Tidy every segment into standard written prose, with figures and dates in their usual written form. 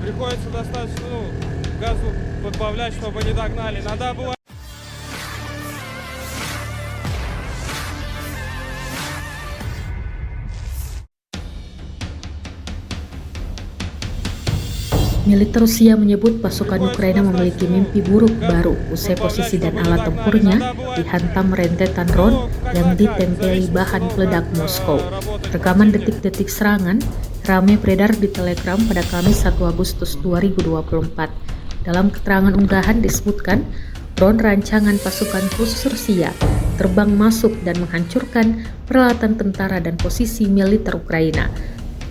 Приходится достаточно газу подбавлять, чтобы не догнали. Иногда бывает. Militer Rusia menyebut pasukan Ukraina memiliki mimpi buruk baru usai posisi dan alat tempurnya dihantam rentetan drone yang ditempeli bahan peledak Moskow. Rekaman detik-detik serangan ramai beredar di Telegram pada Kamis 1 Agustus 2024. Dalam keterangan unggahan disebutkan, drone rancangan pasukan khusus Rusia terbang masuk dan menghancurkan peralatan tentara dan posisi militer Ukraina.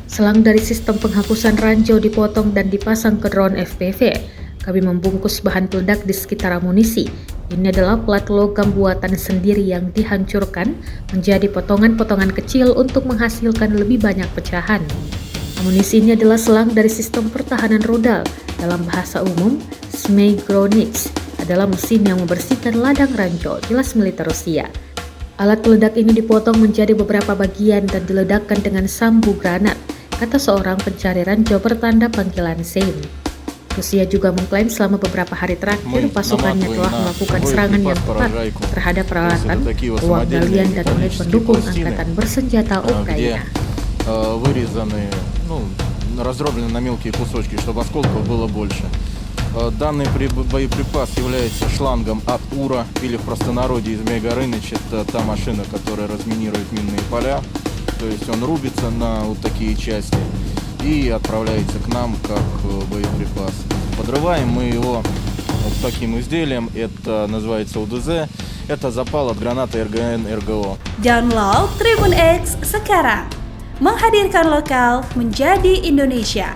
Selang dari sistem penghapusan ranjau dipotong dan dipasang ke drone FPV. Kami membungkus bahan peledak di sekitar amunisi. Ini adalah plat logam buatan sendiri yang dihancurkan menjadi potongan-potongan kecil untuk menghasilkan lebih banyak pecahan. Amunisi ini adalah selang dari sistem pertahanan rudal. Dalam bahasa umum, Smeygronix adalah mesin yang membersihkan ladang ranjau, jelas militer Rusia. Alat peledak ini dipotong menjadi beberapa bagian dan diledakkan dengan sambu granat, kata seorang pencari ranjau bertanda panggilan Sein. Rusia juga mengklaim selama beberapa hari terakhir pasukannya telah melakukan serangan yang tepat terhadap peralatan, ruang galian dan unit pendukung angkatan bersenjata Ukraina. Разроблены на мелкие кусочки, чтобы осколков было больше. Данный боеприпас является шлангом от УРА, или в простонародье из Мегарыныч, это та машина, которая разминирует минные поля. То есть он рубится на вот такие части и отправляется к нам как боеприпас. Подрываем мы его вот таким изделием, это называется УДЗ, это запал от гранаты РГН-РГО. Download Tribun X sekarang, menghadirkan lokal menjadi Indonesia.